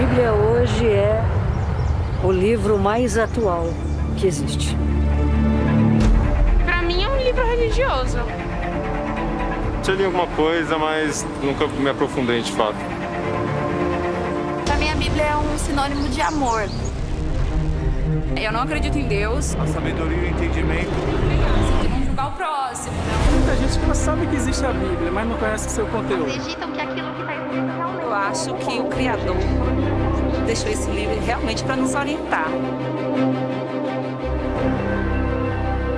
Bíblia hoje é o livro mais atual que existe. Para mim é um livro religioso. Já li alguma coisa, mas nunca me aprofundei de fato. Para mim a Bíblia é um sinônimo de amor. Eu não acredito em Deus. A sabedoria e o entendimento. De não julgar o próximo. Muita gente que sabe que existe a Bíblia, mas não conhece o seu conteúdo. Acreditam que aquilo que está escrito realmente. Eu acho que o Criador deixou esse livro realmente para nos orientar.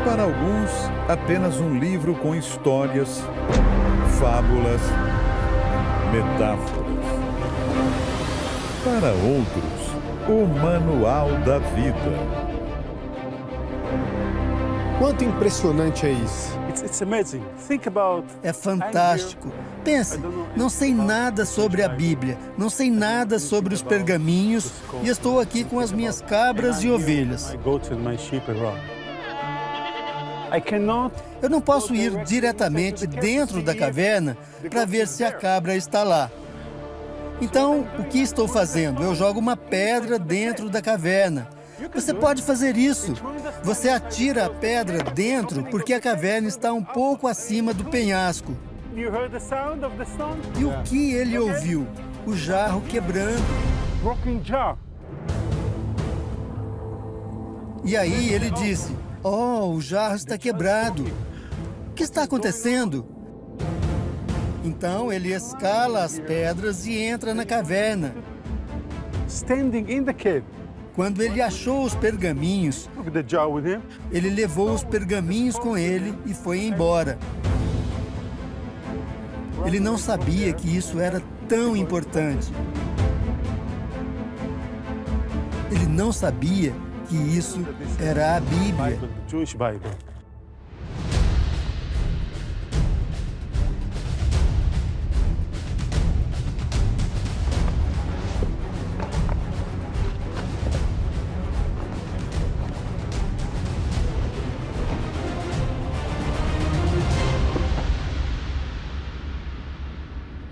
Para alguns, apenas um livro com histórias, fábulas, metáforas. Para outros, o Manual da Vida. Quanto impressionante é isso! É fantástico. Pense, não sei nada sobre a Bíblia, não sei nada sobre os pergaminhos e estou aqui com as minhas cabras e ovelhas. Eu não posso ir diretamente dentro da caverna para ver se a cabra está lá. Então, o que estou fazendo? Eu jogo uma pedra dentro da caverna. Você pode fazer isso. Você atira a pedra dentro porque a caverna está um pouco acima do penhasco. E o que ele ouviu? O jarro quebrando. E aí ele disse: "Oh, o jarro está quebrado. O que está acontecendo?" Então ele escala as pedras e entra na caverna. Quando ele achou os pergaminhos, ele levou os pergaminhos com ele e foi embora. Ele não sabia que isso era tão importante. Ele não sabia que isso era a Bíblia.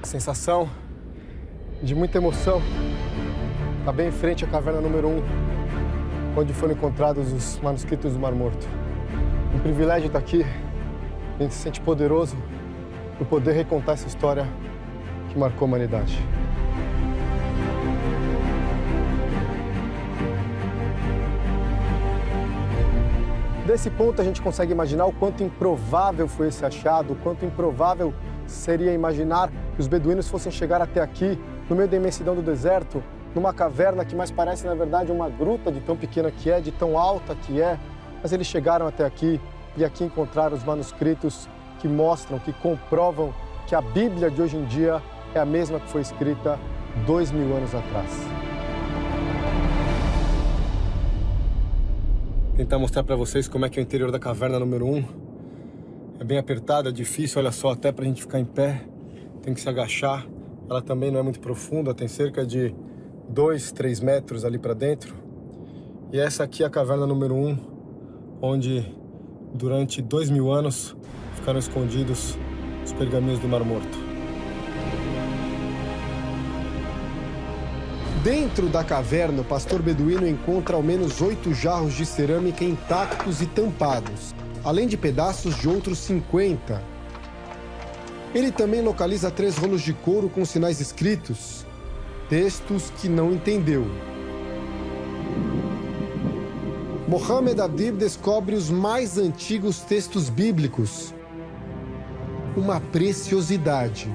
Sensação de muita emoção. Está bem em frente à caverna número 1, onde foram encontrados os manuscritos do Mar Morto. Um privilégio estar aqui. A gente se sente poderoso por poder recontar essa história que marcou a humanidade. Desse ponto, a gente consegue imaginar o quanto improvável foi esse achado, o quanto improvável seria imaginar que os beduínos fossem chegar até aqui, no meio da imensidão do deserto, numa caverna que mais parece, na verdade, uma gruta de tão pequena que é, de tão alta que é. Mas eles chegaram até aqui e aqui encontraram os manuscritos que mostram, que comprovam que a Bíblia de hoje em dia é a mesma que foi escrita 2000 anos atrás. Tentar mostrar para vocês como é que é o interior da caverna número 1. É bem apertada, é difícil, olha só, até pra gente ficar em pé, tem que se agachar. Ela também não é muito profunda, tem cerca de 2, 3 metros ali pra dentro. E essa aqui é a caverna número 1, onde durante 2000 anos ficaram escondidos os pergaminhos do Mar Morto. Dentro da caverna, o pastor beduíno encontra ao menos 8 jarros de cerâmica intactos e tampados, além de pedaços de outros 50. Ele também localiza 3 rolos de couro com sinais escritos, textos que não entendeu. Mohammed Adib descobre os mais antigos textos bíblicos. Uma preciosidade.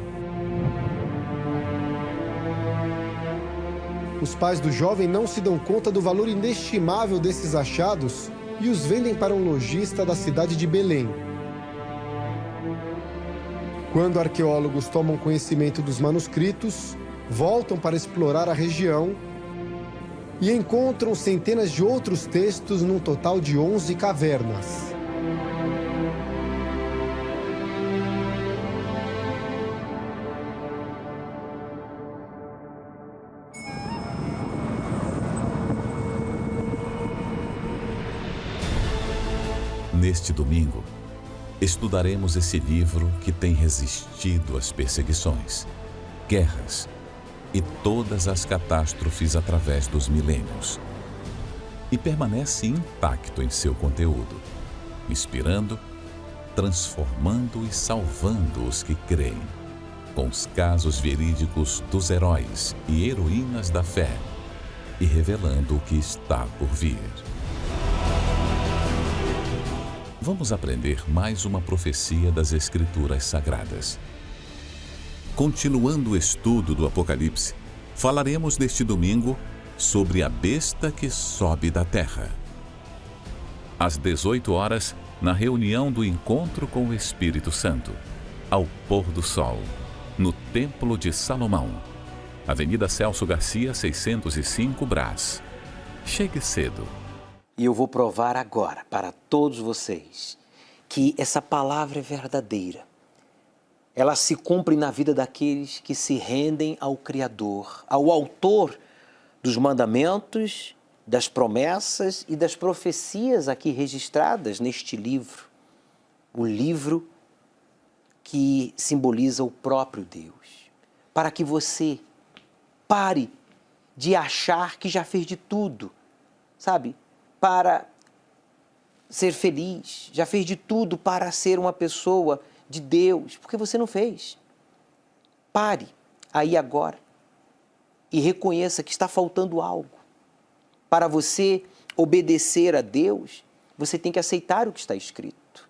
Os pais do jovem não se dão conta do valor inestimável desses achados e os vendem para um lojista da cidade de Belém. Quando arqueólogos tomam conhecimento dos manuscritos, voltam para explorar a região e encontram centenas de outros textos num total de 11 cavernas. Neste domingo, estudaremos esse livro que tem resistido às perseguições, guerras e todas as catástrofes através dos milênios. E permanece intacto em seu conteúdo, inspirando, transformando e salvando os que creem, com os casos verídicos dos heróis e heroínas da fé, e revelando o que está por vir. Vamos aprender mais uma profecia das Escrituras Sagradas. Continuando o estudo do Apocalipse, falaremos neste domingo sobre a besta que sobe da terra. Às 18 horas, na reunião do encontro com o Espírito Santo, ao pôr do sol, no Templo de Salomão, Avenida Celso Garcia, 605, Brás. Chegue cedo. E eu vou provar agora para todos vocês que essa palavra é verdadeira. Ela se cumpre na vida daqueles que se rendem ao Criador, ao autor dos mandamentos, das promessas e das profecias aqui registradas neste livro. O livro que simboliza o próprio Deus. Para que você pare de achar que já fez de tudo, sabe? Para ser feliz, já fez de tudo para ser uma pessoa de Deus, porque você não fez. Pare aí agora e reconheça que está faltando algo. Para você obedecer a Deus, você tem que aceitar o que está escrito.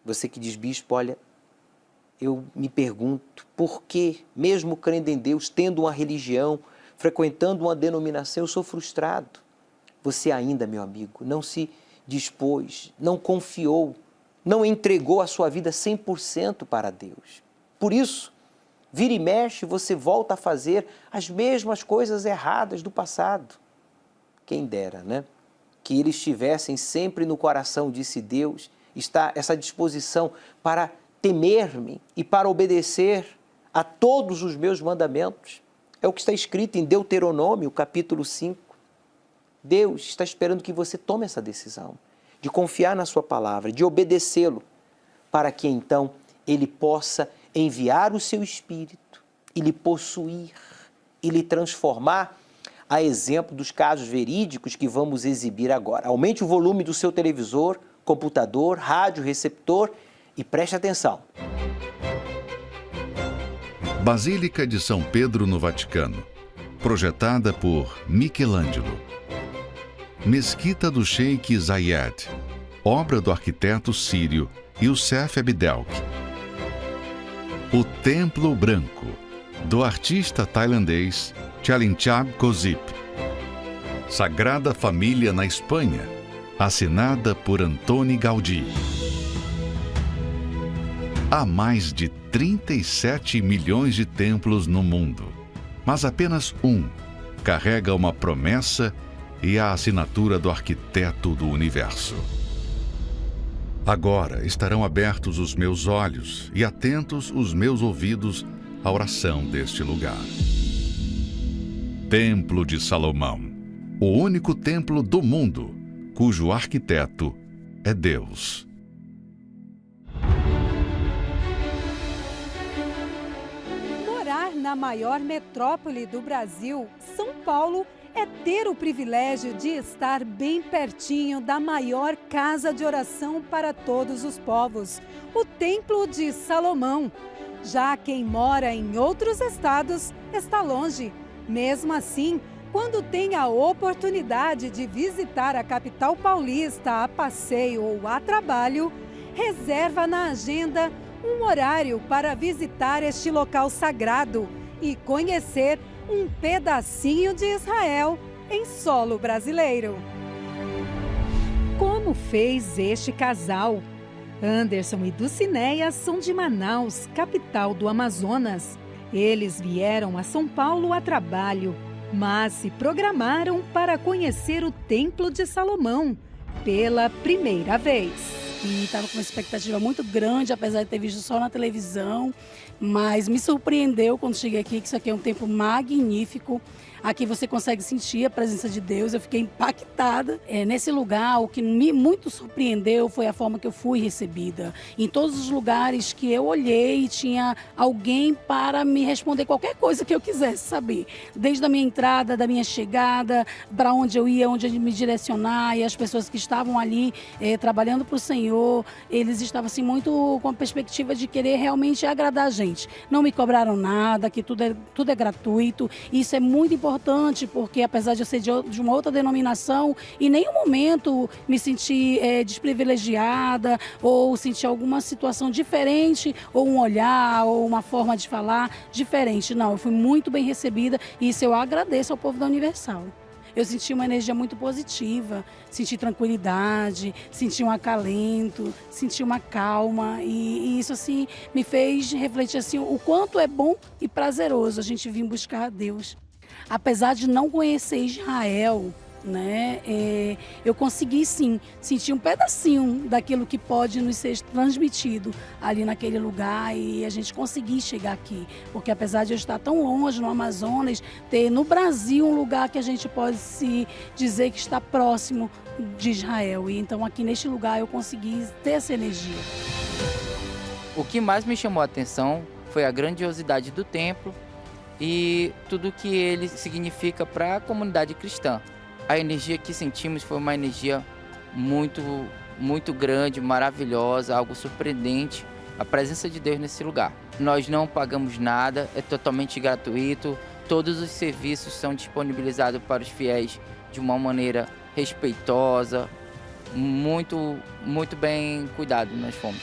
Você que diz, bispo, olha, eu me pergunto por que, mesmo crendo em Deus, tendo uma religião, frequentando uma denominação, eu sou frustrado. Você ainda, meu amigo, não se dispôs, não confiou, não entregou a sua vida 100% para Deus. Por isso, vira e mexe, você volta a fazer as mesmas coisas erradas do passado. Quem dera, né? Que eles estivessem sempre no coração, disse Deus, está essa disposição para temer-me e para obedecer a todos os meus mandamentos. É o que está escrito em Deuteronômio, capítulo 5. Deus está esperando que você tome essa decisão de confiar na sua palavra, de obedecê-lo, para que então ele possa enviar o seu Espírito e lhe possuir e lhe transformar, a exemplo dos casos verídicos que vamos exibir agora. Aumente o volume do seu televisor, computador, rádio, receptor e preste atenção. Basílica de São Pedro no Vaticano, projetada por Michelangelo. Mesquita do Sheikh Zayed, obra do arquiteto sírio Youssef Abdelk. O Templo Branco, do artista tailandês Chalinchab Kozip. Sagrada Família na Espanha, assinada por Antoni Gaudí. Há mais de 37 milhões de templos no mundo, mas apenas um carrega uma promessa e a assinatura do arquiteto do universo. Agora estarão abertos os meus olhos e atentos os meus ouvidos à oração deste lugar. Templo de Salomão, o único templo do mundo cujo arquiteto é Deus. Morar na maior metrópole do Brasil, São Paulo, é ter o privilégio de estar bem pertinho da maior casa de oração para todos os povos, o Templo de Salomão. Já quem mora em outros estados está longe. Mesmo assim, quando tem a oportunidade de visitar a capital paulista a passeio ou a trabalho, reserva na agenda um horário para visitar este local sagrado e conhecer um pedacinho de Israel em solo brasileiro. Como fez este casal? Anderson e Dulcineia são de Manaus, capital do Amazonas. Eles vieram a São Paulo a trabalho, mas se programaram para conhecer o Templo de Salomão pela primeira vez. E estava com uma expectativa muito grande, apesar de ter visto só na televisão, mas me surpreendeu quando cheguei aqui, que isso aqui é um templo magnífico. Aqui você consegue sentir a presença de Deus. Eu fiquei impactada. Nesse lugar, o que me muito surpreendeu foi a forma que eu fui recebida. Em todos os lugares que eu olhei, tinha alguém para me responder qualquer coisa que eu quisesse saber. Desde a minha entrada, da minha chegada, para onde eu ia, onde me direcionar. E as pessoas que estavam ali trabalhando para o Senhor, eles estavam assim, muito com a perspectiva de querer realmente agradar a gente. Não me cobraram nada, que tudo é gratuito. Isso é muito importante, porque apesar de eu ser de uma outra denominação, em nenhum momento me senti desprivilegiada ou senti alguma situação diferente, ou um olhar, ou uma forma de falar diferente. Não, eu fui muito bem recebida e isso eu agradeço ao povo da Universal. Eu senti uma energia muito positiva, senti tranquilidade, senti um acalento, senti uma calma e isso assim me fez refletir assim, o quanto é bom e prazeroso a gente vir buscar a Deus. Apesar de não conhecer Israel, né, eu consegui sim sentir um pedacinho daquilo que pode nos ser transmitido ali naquele lugar e a gente conseguir chegar aqui, porque apesar de eu estar tão longe no Amazonas, ter no Brasil um lugar que a gente pode se dizer que está próximo de Israel, e então aqui neste lugar eu consegui ter essa energia. O que mais me chamou a atenção foi a grandiosidade do templo e tudo que ele significa para a comunidade cristã. A energia que sentimos foi uma energia muito grande, maravilhosa, algo surpreendente. A presença de Deus nesse lugar. Nós não pagamos nada, é totalmente gratuito. Todos os serviços são disponibilizados para os fiéis de uma maneira respeitosa, muito bem cuidado nós fomos.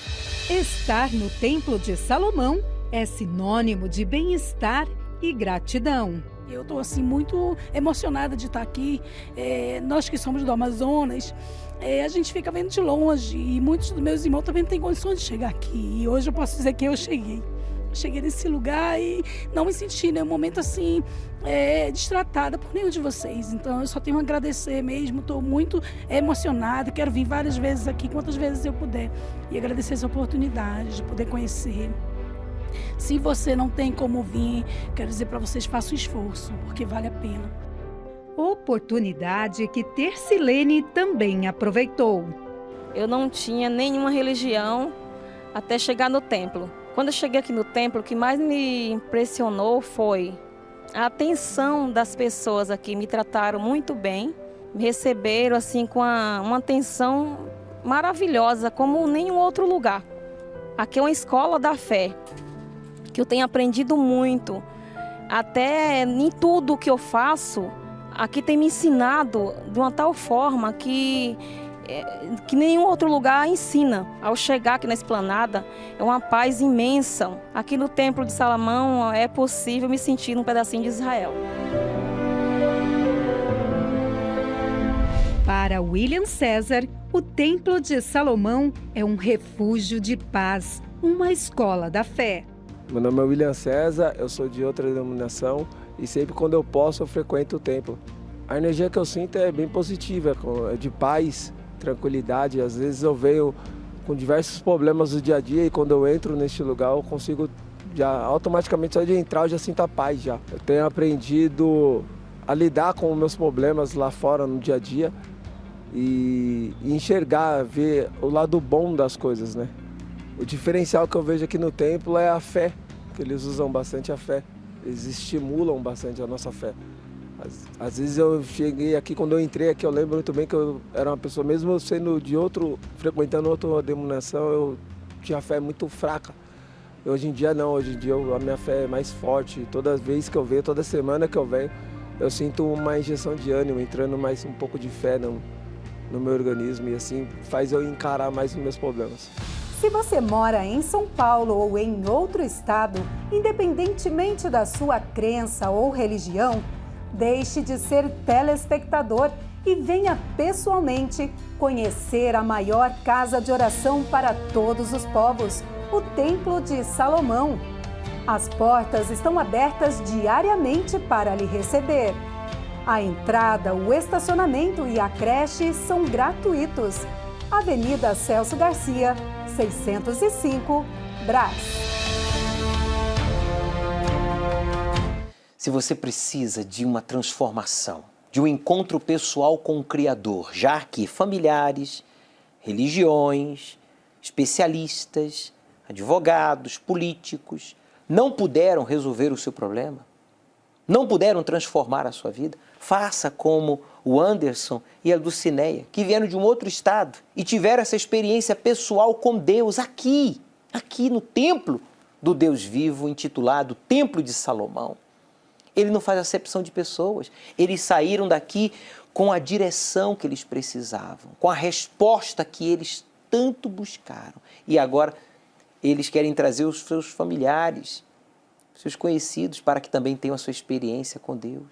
Estar no Templo de Salomão é sinônimo de bem-estar e gratidão. Eu estou assim, muito emocionada de estar aqui. Nós que somos do Amazonas, a gente fica vendo de longe e muitos dos meus irmãos também não têm condições de chegar aqui. E hoje eu posso dizer que eu cheguei. Cheguei nesse lugar e não me senti em nenhum momento assim, destratada por nenhum de vocês. Então eu só tenho a agradecer mesmo, estou muito emocionada, quero vir várias vezes aqui, quantas vezes eu puder. E agradecer essa oportunidade de poder conhecer. Se você não tem como vir, quero dizer para vocês, façam um esforço, porque vale a pena. Oportunidade que Tercilene também aproveitou. Eu não tinha nenhuma religião até chegar no templo. Quando eu cheguei aqui no templo, o que mais me impressionou foi a atenção das pessoas aqui. Me trataram muito bem, me receberam assim com uma atenção maravilhosa, como nenhum outro lugar. Aqui é uma escola da fé, que eu tenho aprendido muito. Até em tudo que eu faço, aqui tem me ensinado de uma tal forma que nenhum outro lugar ensina. Ao chegar aqui na esplanada, é uma paz imensa. Aqui no Templo de Salomão é possível me sentir num pedacinho de Israel. Para William César, o Templo de Salomão é um refúgio de paz, uma escola da fé. Meu nome é William César, eu sou de outra denominação e sempre quando eu posso eu frequento o templo. A energia que eu sinto é bem positiva, é de paz, tranquilidade. Às vezes eu venho com diversos problemas do dia a dia e quando eu entro neste lugar eu consigo já automaticamente, só de entrar eu já sinto a paz já. Eu tenho aprendido a lidar com os meus problemas lá fora no dia a dia e enxergar, ver o lado bom das coisas, né? O diferencial que eu vejo aqui no templo é a fé, que eles usam bastante a fé, eles estimulam bastante a nossa fé. Às vezes eu cheguei aqui, quando eu entrei aqui, eu lembro muito bem que eu era uma pessoa, mesmo sendo frequentando outra denominação, eu tinha fé muito fraca. E hoje em dia não, hoje em dia a minha fé é mais forte. Toda vez que eu venho, toda semana que eu venho, eu sinto uma injeção de ânimo, entrando mais um pouco de fé no meu organismo e assim faz eu encarar mais os meus problemas. Se você mora em São Paulo ou em outro estado, independentemente da sua crença ou religião, deixe de ser telespectador e venha pessoalmente conhecer a maior casa de oração para todos os povos, o Templo de Salomão. As portas estão abertas diariamente para lhe receber. A entrada, o estacionamento e a creche são gratuitos. Avenida Celso Garcia, 605, Brás. Se você precisa de uma transformação, de um encontro pessoal com o Criador, já que familiares, religiões, especialistas, advogados, políticos não puderam resolver o seu problema, não puderam transformar a sua vida, faça como o Anderson e a Dulcineia, que vieram de um outro estado e tiveram essa experiência pessoal com Deus aqui no templo do Deus vivo, intitulado Templo de Salomão. Ele não faz acepção de pessoas. Eles saíram daqui com a direção que eles precisavam, com a resposta que eles tanto buscaram. E agora eles querem trazer os seus familiares, seus conhecidos, para que também tenham a sua experiência com Deus.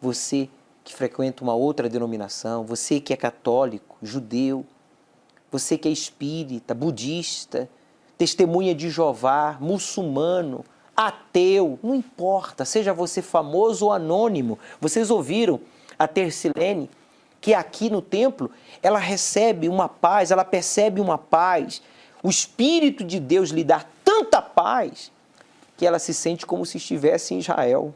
Você que frequenta uma outra denominação, você que é católico, judeu, você que é espírita, budista, testemunha de Jeová, muçulmano, ateu, não importa, seja você famoso ou anônimo. Vocês ouviram a Tercilene, que aqui no templo, ela recebe uma paz, ela percebe uma paz. O Espírito de Deus lhe dá tanta paz que ela se sente como se estivesse em Israel,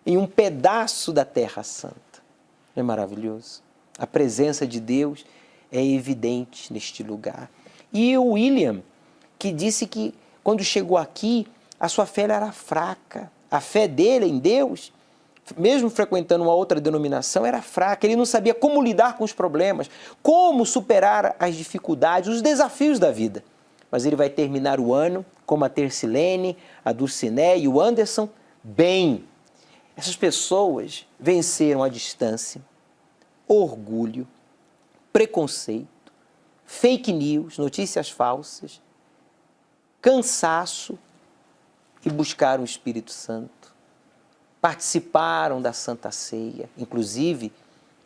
em um pedaço da Terra Santa. Não é maravilhoso? A presença de Deus é evidente neste lugar. E o William, que disse que quando chegou aqui, a sua fé era fraca. A fé dele em Deus, mesmo frequentando uma outra denominação, era fraca. Ele não sabia como lidar com os problemas, como superar as dificuldades, os desafios da vida. Mas ele vai terminar o ano, como a Tercilene, a Dulcineia e o Anderson, bem. Essas pessoas venceram a distância, orgulho, preconceito, fake news, notícias falsas, cansaço e buscaram o Espírito Santo. Participaram da Santa Ceia. Inclusive,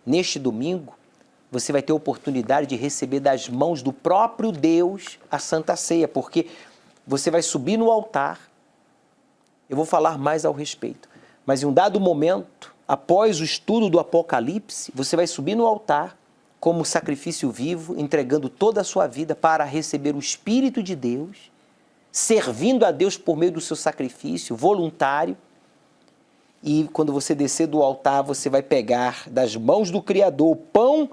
neste domingo, você vai ter a oportunidade de receber das mãos do próprio Deus a Santa Ceia, porque você vai subir no altar. Eu vou falar mais ao respeito. Mas em um dado momento, após o estudo do Apocalipse, você vai subir no altar como sacrifício vivo, entregando toda a sua vida para receber o Espírito de Deus, servindo a Deus por meio do seu sacrifício voluntário. E quando você descer do altar, você vai pegar das mãos do Criador o pão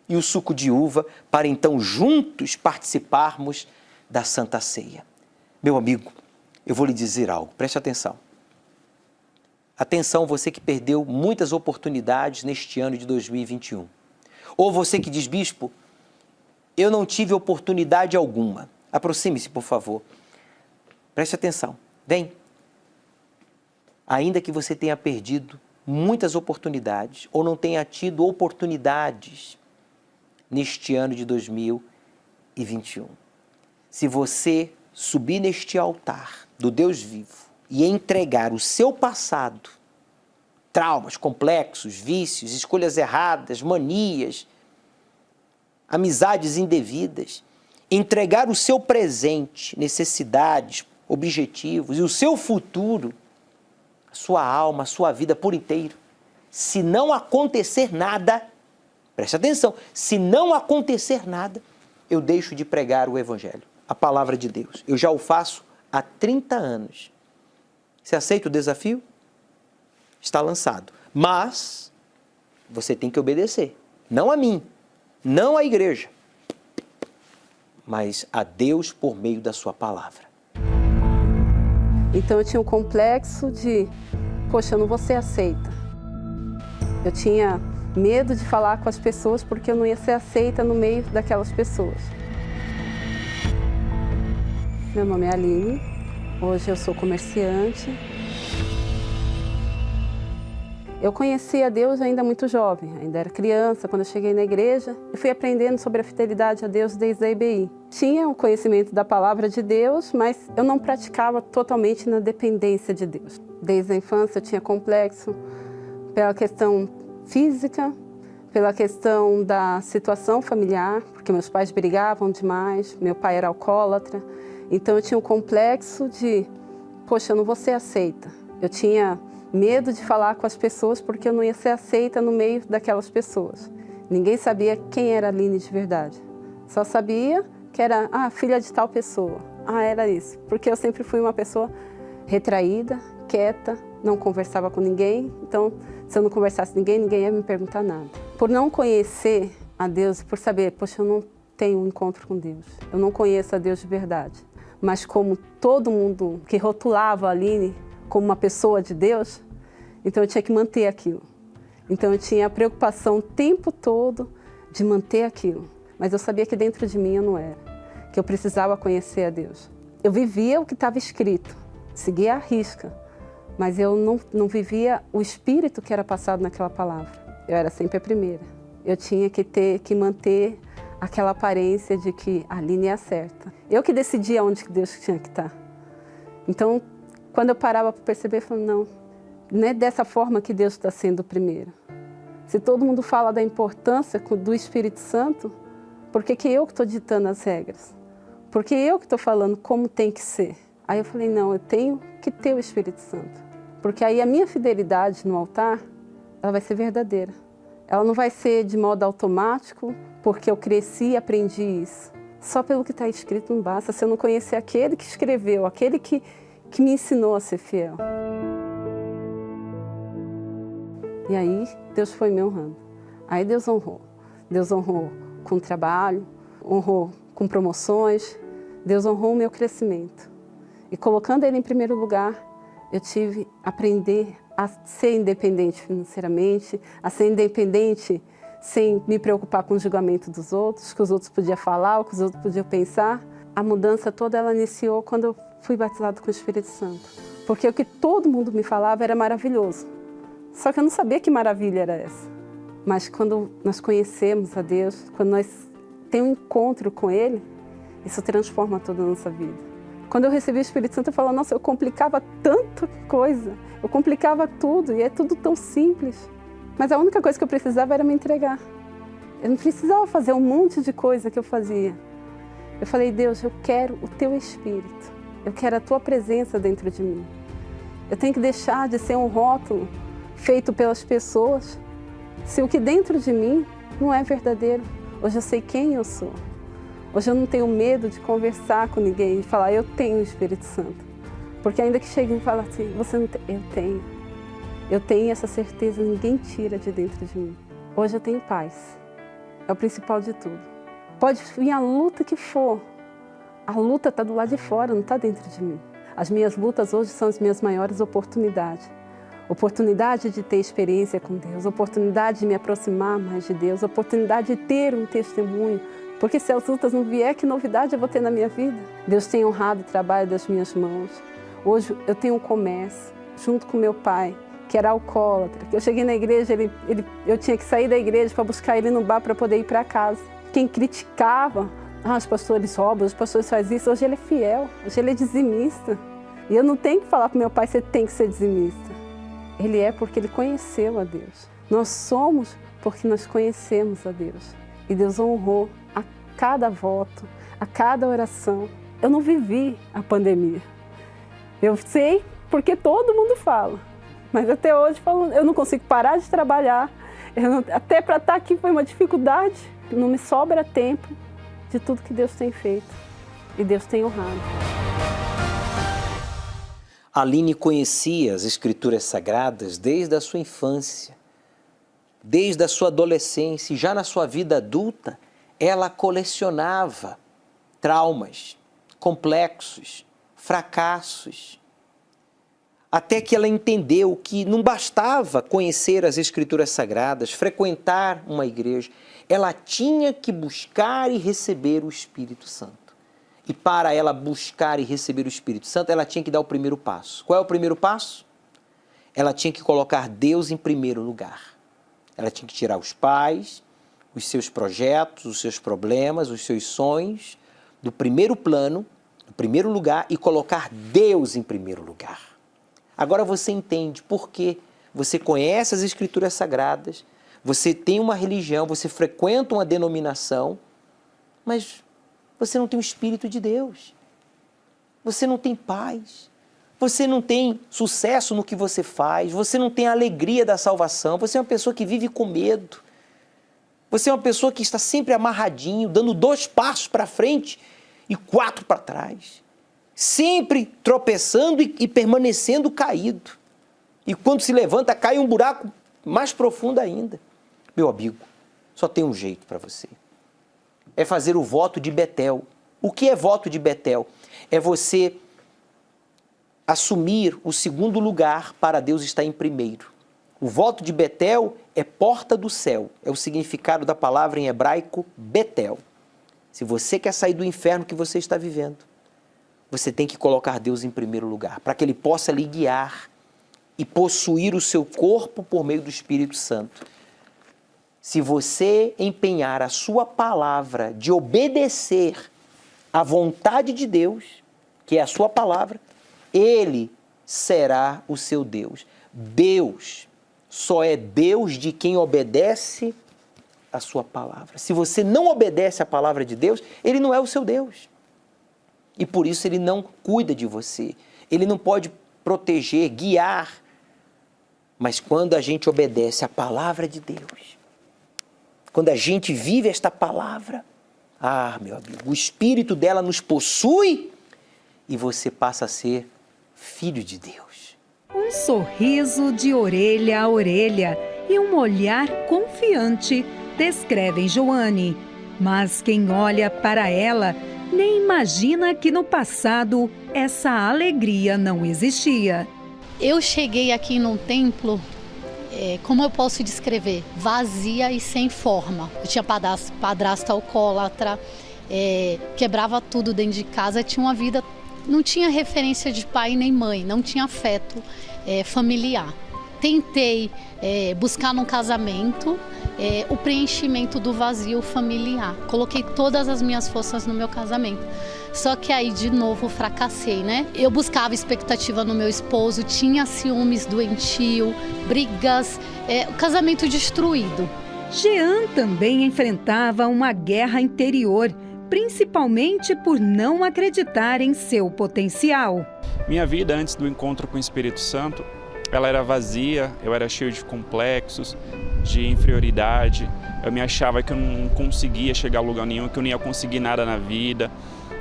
e o suco de uva, para então juntos participarmos da Santa Ceia. Meu amigo, eu vou lhe dizer algo, preste atenção. Atenção, você que perdeu muitas oportunidades neste ano de 2021. Ou você que diz, bispo, eu não tive oportunidade alguma. Aproxime-se, por favor. Preste atenção. Vem. Ainda que você tenha perdido muitas oportunidades ou não tenha tido oportunidades neste ano de 2021. Se você subir neste altar do Deus vivo e entregar o seu passado, traumas, complexos, vícios, escolhas erradas, manias, amizades indevidas, entregar o seu presente, necessidades, objetivos e o seu futuro, a sua alma, a sua vida por inteiro, se não acontecer nada, preste atenção, se não acontecer nada, eu deixo de pregar o Evangelho, a palavra de Deus. Eu já o faço há 30 anos. Você aceita o desafio? Está lançado. Mas você tem que obedecer. Não a mim, não à igreja, mas a Deus por meio da sua palavra. Então eu tinha um complexo de, poxa, eu não vou ser aceita. Eu tinha medo de falar com as pessoas porque eu não ia ser aceita no meio daquelas pessoas. Meu nome é Aline, hoje eu sou comerciante. Eu conheci a Deus ainda muito jovem, ainda era criança, quando eu cheguei na igreja. Eu fui aprendendo sobre a fidelidade a Deus desde a IBI. Tinha o conhecimento da palavra de Deus, mas eu não praticava totalmente na dependência de Deus. Desde a infância eu tinha complexo pela questão física, pela questão da situação familiar, porque meus pais brigavam demais, meu pai era alcoólatra. Então eu tinha um complexo de, poxa, eu não vou ser aceita. Eu tinha medo de falar com as pessoas porque eu não ia ser aceita no meio daquelas pessoas. Ninguém sabia quem era a Aline de verdade. Só sabia que era filha de tal pessoa. Era isso. Porque eu sempre fui uma pessoa retraída, quieta, não conversava com ninguém. Então, se eu não conversasse com ninguém, ninguém ia me perguntar nada. Por não conhecer a Deus, por saber, poxa, eu não tenho um encontro com Deus. Eu não conheço a Deus de verdade. Mas como todo mundo que rotulava a Aline como uma pessoa de Deus, então eu tinha que manter aquilo. Então eu tinha a preocupação o tempo todo de manter aquilo. Mas eu sabia que dentro de mim eu não era, que eu precisava conhecer a Deus. Eu vivia o que estava escrito, seguia à risca, mas eu não vivia o espírito que era passado naquela palavra. Eu era sempre a primeira. Eu tinha que manter aquela aparência de que a Aline é a certa. Eu que decidia onde Deus tinha que estar. Então, quando eu parava para perceber, eu falei, não é dessa forma que Deus está sendo o primeiro. Se todo mundo fala da importância do Espírito Santo, por que eu que estou ditando as regras? Por que eu que estou falando como tem que ser? Aí eu falei, não, eu tenho que ter o Espírito Santo. Porque aí a minha fidelidade no altar, ela vai ser verdadeira. Ela não vai ser de modo automático, porque eu cresci e aprendi isso. Só pelo que está escrito não basta, se eu não conhecer aquele que escreveu, aquele que me ensinou a ser fiel. E aí Deus foi me honrando. Aí Deus honrou. Deus honrou com trabalho, honrou com promoções, Deus honrou o meu crescimento. E colocando Ele em primeiro lugar, eu tive que aprender a ser independente financeiramente, a ser independente sem me preocupar com o julgamento dos outros, que os outros podiam falar, o que os outros podiam pensar. A mudança toda ela iniciou quando eu fui batizado com o Espírito Santo. Porque o que todo mundo me falava era maravilhoso. Só que eu não sabia que maravilha era essa. Mas quando nós conhecemos a Deus, quando nós temos um encontro com Ele, isso transforma toda a nossa vida. Quando eu recebi o Espírito Santo, eu falava, nossa, eu complicava tanta coisa, eu complicava tudo, e é tudo tão simples. Mas a única coisa que eu precisava era me entregar. Eu não precisava fazer um monte de coisa que eu fazia. Eu falei, Deus, eu quero o Teu Espírito, eu quero a Tua presença dentro de mim. Eu tenho que deixar de ser um rótulo feito pelas pessoas, se o que dentro de mim não é verdadeiro. Hoje eu sei quem eu sou. Hoje eu não tenho medo de conversar com ninguém e falar, eu tenho o Espírito Santo. Porque ainda que cheguem e falem assim, você não tem, eu tenho. Eu tenho essa certeza, ninguém tira de dentro de mim. Hoje eu tenho paz. É o principal de tudo. Pode vir a luta que for. A luta está do lado de fora, não está dentro de mim. As minhas lutas hoje são as minhas maiores oportunidades. Oportunidade de ter experiência com Deus, oportunidade de me aproximar mais de Deus, oportunidade de ter um testemunho. Porque se as lutas não vier, que novidade eu vou ter na minha vida? Deus tem honrado o trabalho das minhas mãos. Hoje eu tenho um comércio, junto com meu pai, que era alcoólatra. Eu cheguei na igreja, eu tinha que sair da igreja para buscar ele no bar para poder ir para casa. Quem criticava, os pastores roubam, os pastores fazem isso, hoje ele é fiel, hoje ele é dizimista. E eu não tenho que falar para meu pai, você tem que ser dizimista. Ele é porque ele conheceu a Deus. Nós somos porque nós conhecemos a Deus. E Deus honrou a cada voto, a cada oração. Eu não vivi a pandemia. Eu sei porque todo mundo fala. Mas até hoje eu não consigo parar de trabalhar. Até para estar aqui foi uma dificuldade. Não me sobra tempo de tudo que Deus tem feito. E Deus tem honrado. Aline conhecia as Escrituras Sagradas desde a sua infância, desde a sua adolescência, e já na sua vida adulta, ela colecionava traumas, complexos, fracassos, até que ela entendeu que não bastava conhecer as Escrituras Sagradas, frequentar uma igreja, ela tinha que buscar e receber o Espírito Santo. E para ela buscar e receber o Espírito Santo, ela tinha que dar o primeiro passo. Qual é o primeiro passo? Ela tinha que colocar Deus em primeiro lugar. Ela tinha que tirar os pais, os seus projetos, os seus problemas, os seus sonhos do primeiro plano, do primeiro lugar, e colocar Deus em primeiro lugar. Agora você entende por que você conhece as Escrituras Sagradas, você tem uma religião, você frequenta uma denominação, mas você não tem o Espírito de Deus. Você não tem paz. Você não tem sucesso no que você faz. Você não tem a alegria da salvação. Você é uma pessoa que vive com medo. Você é uma pessoa que está sempre amarradinho, dando 2 passos para frente e 4 para trás. sempre tropeçando e permanecendo caído. E quando se levanta, cai um buraco mais profundo ainda. Meu amigo, só tem um jeito para você. É fazer o voto de Betel. O que é voto de Betel? É você assumir o segundo lugar para Deus estar em primeiro. O voto de Betel é porta do céu. É o significado da palavra em hebraico Betel. Se você quer sair do inferno que você está vivendo, você tem que colocar Deus em primeiro lugar, para que Ele possa lhe guiar e possuir o seu corpo por meio do Espírito Santo. Se você empenhar a sua palavra de obedecer à vontade de Deus, que é a sua palavra, Ele será o seu Deus. Deus só é Deus de quem obedece a sua palavra. Se você não obedece à palavra de Deus, Ele não é o seu Deus. E por isso Ele não cuida de você. Ele não pode proteger, guiar. Mas quando a gente obedece à palavra de Deus, quando a gente vive esta palavra, meu amigo, o Espírito dela nos possui e você passa a ser filho de Deus. Um sorriso de orelha a orelha e um olhar confiante descrevem Joane. Mas quem olha para ela nem imagina que no passado essa alegria não existia. Eu cheguei aqui num templo, como eu posso descrever? Vazia e sem forma. Eu tinha padrasto alcoólatra, quebrava tudo dentro de casa, tinha uma vida, não tinha referência de pai nem mãe, não tinha afeto familiar. Tentei buscar num casamento o preenchimento do vazio familiar. Coloquei todas as minhas forças no meu casamento. Só que aí, de novo, fracassei, né? Eu buscava expectativa no meu esposo, tinha ciúmes doentio, brigas, o casamento destruído. Jean também enfrentava uma guerra interior, principalmente por não acreditar em seu potencial. Minha vida antes do encontro com o Espírito Santo, ela era vazia, eu era cheio de complexos, de inferioridade. Eu me achava que eu não conseguia chegar a lugar nenhum, que eu não ia conseguir nada na vida.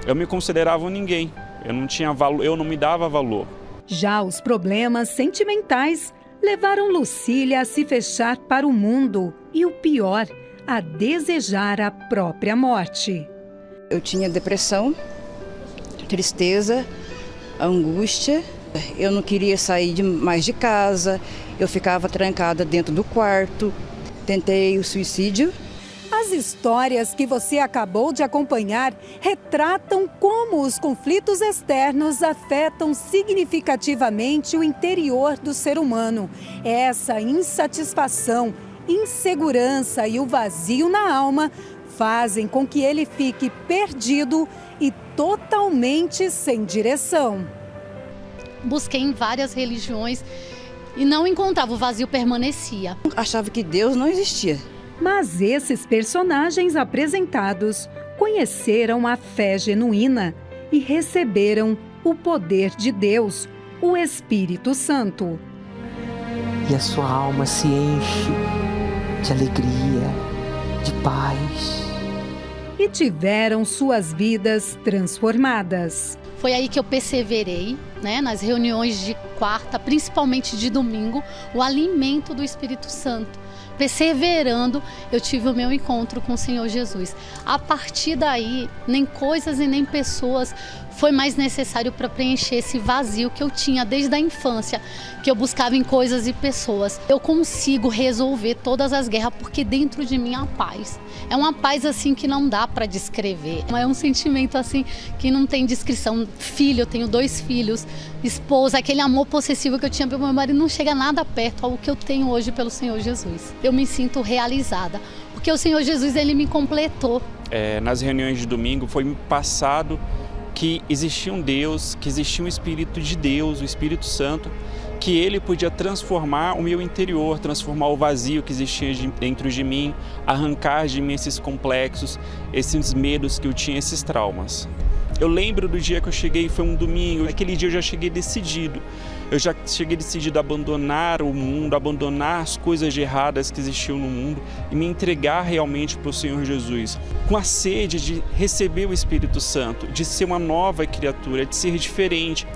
Eu me considerava um ninguém, eu não tinha valor, eu não me dava valor. Já os problemas sentimentais levaram Lucília a se fechar para o mundo e, o pior, a desejar a própria morte. Eu tinha depressão, tristeza, angústia. Eu não queria sair mais de casa, eu ficava trancada dentro do quarto, tentei o suicídio. As histórias que você acabou de acompanhar retratam como os conflitos externos afetam significativamente o interior do ser humano. Essa insatisfação, insegurança e o vazio na alma fazem com que ele fique perdido e totalmente sem direção. Busquei em várias religiões e não encontrava, o vazio permanecia. Achava que Deus não existia. Mas esses personagens apresentados conheceram a fé genuína e receberam o poder de Deus, o Espírito Santo. E a sua alma se enche de alegria, de paz. E tiveram suas vidas transformadas. Foi aí que eu perseverei, nas reuniões de quarta, principalmente de domingo, o alimento do Espírito Santo. Perseverando, eu tive o meu encontro com o Senhor Jesus. A partir daí, nem coisas e nem pessoas foi mais necessário para preencher esse vazio que eu tinha desde a infância, que eu buscava em coisas e pessoas. Eu consigo resolver todas as guerras porque dentro de mim há paz. É uma paz assim que não dá para descrever. É um sentimento assim que não tem descrição. Filho, eu tenho 2 filhos, esposa, aquele amor possessivo que eu tinha pelo meu marido não chega nada perto ao que eu tenho hoje pelo Senhor Jesus. Eu me sinto realizada, porque o Senhor Jesus, Ele me completou. Nas reuniões de domingo foi me passado que existia um Deus, que existia um Espírito de Deus, o Espírito Santo, que Ele podia transformar o meu interior, transformar o vazio que existia dentro de mim, arrancar de mim esses complexos, esses medos que eu tinha, esses traumas. Eu lembro do dia que eu cheguei, foi um domingo, aquele dia eu já cheguei decidido. Eu já cheguei decidido a abandonar o mundo, abandonar as coisas de erradas que existiam no mundo e me entregar realmente para o Senhor Jesus. Com a sede de receber o Espírito Santo, de ser uma nova criatura, de ser diferente.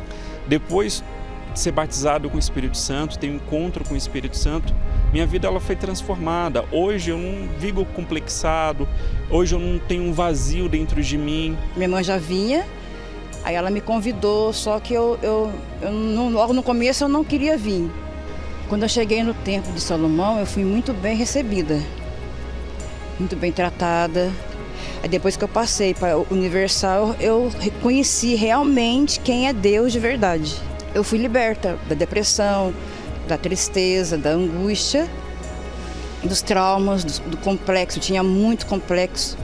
Depois de ser batizado com o Espírito Santo, ter um encontro com o Espírito Santo, minha vida ela foi transformada. Hoje eu não vivo complexado, hoje eu não tenho um vazio dentro de mim. Minha irmã já vinha, aí ela me convidou, só que logo no começo eu não queria vir. Quando eu cheguei no Templo de Salomão, eu fui muito bem recebida, muito bem tratada. Aí depois que eu passei para o Universal, eu reconheci realmente quem é Deus de verdade. Eu fui liberta da depressão, da tristeza, da angústia, dos traumas, do complexo. Tinha muito complexo.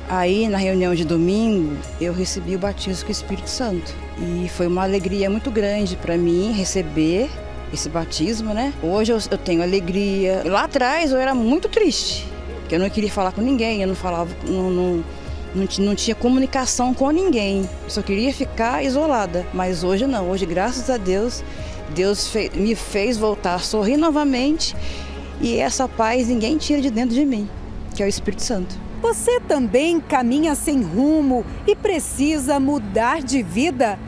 Aí, na reunião de domingo, eu recebi o batismo com o Espírito Santo. E foi uma alegria muito grande para mim receber esse batismo, né? Hoje eu tenho alegria. Lá atrás eu era muito triste, porque eu não queria falar com ninguém, eu não falava, não tinha comunicação com ninguém. Eu só queria ficar isolada. Mas hoje não, hoje, graças a Deus, me fez voltar a sorrir novamente, e essa paz ninguém tira de dentro de mim, que é o Espírito Santo. Você também caminha sem rumo e precisa mudar de vida?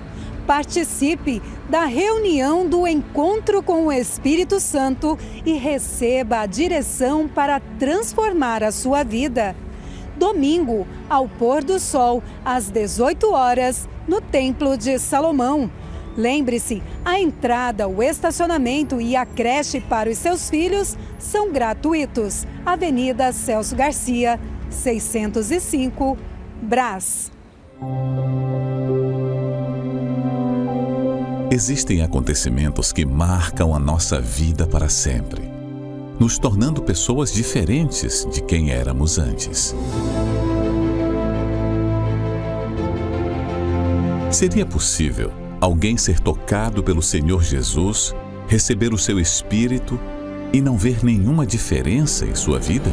Participe da reunião do Encontro com o Espírito Santo e receba a direção para transformar a sua vida. Domingo, ao pôr do sol, às 18 horas, no Templo de Salomão. Lembre-se, a entrada, o estacionamento e a creche para os seus filhos são gratuitos. Avenida Celso Garcia, 605, Brás. Existem acontecimentos que marcam a nossa vida para sempre, nos tornando pessoas diferentes de quem éramos antes. Seria possível alguém ser tocado pelo Senhor Jesus, receber o seu Espírito e não ver nenhuma diferença em sua vida?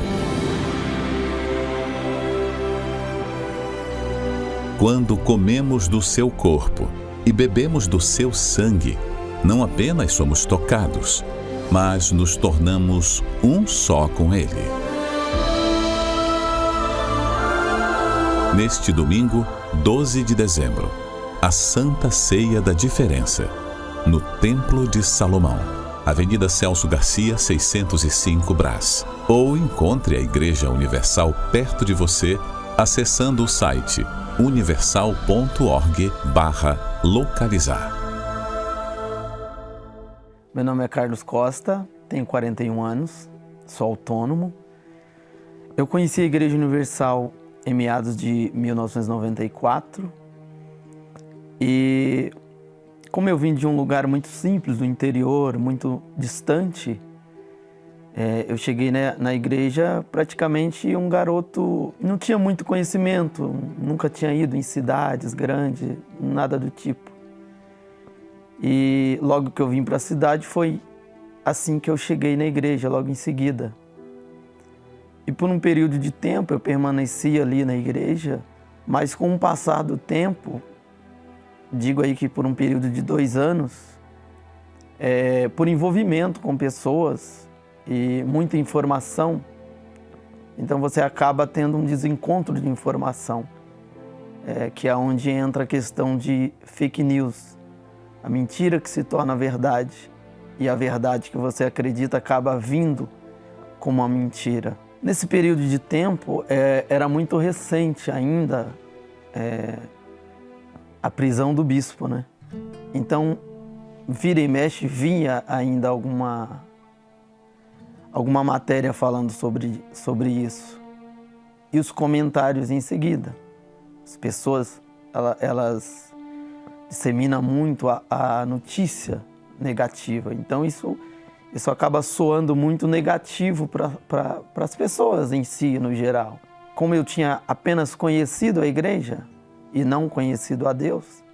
Quando comemos do seu corpo e bebemos do seu sangue, não apenas somos tocados, mas nos tornamos um só com Ele. Neste domingo, 12 de dezembro, a Santa Ceia da Diferença, no Templo de Salomão, Avenida Celso Garcia, 605, Brás. Ou encontre a Igreja Universal perto de você, acessando o site universal.org/localizar. Meu nome é Carlos Costa, tenho 41 anos, sou autônomo. Eu conheci a Igreja Universal em meados de 1994 e, como eu vim de um lugar muito simples, do interior, muito distante, eu cheguei na igreja praticamente um garoto, não tinha muito conhecimento, nunca tinha ido em cidades grandes, nada do tipo. E logo que eu vim para a cidade foi assim que eu cheguei na igreja, logo em seguida. E por um período de tempo eu permaneci ali na igreja, mas com o passar do tempo, digo aí que por um período de 2 anos, por envolvimento com pessoas e muita informação, então você acaba tendo um desencontro de informação, que é onde entra a questão de fake news, a mentira que se torna verdade e a verdade que você acredita acaba vindo como uma mentira. Nesse período de tempo, era muito recente ainda a prisão do bispo, né? Então, vira e mexe, vinha ainda alguma matéria falando sobre isso. E os comentários em seguida. As pessoas, elas disseminam muito a notícia negativa. Então, isso acaba soando muito negativo para as pessoas em si, no geral. Como eu tinha apenas conhecido a igreja e não conhecido a Deus,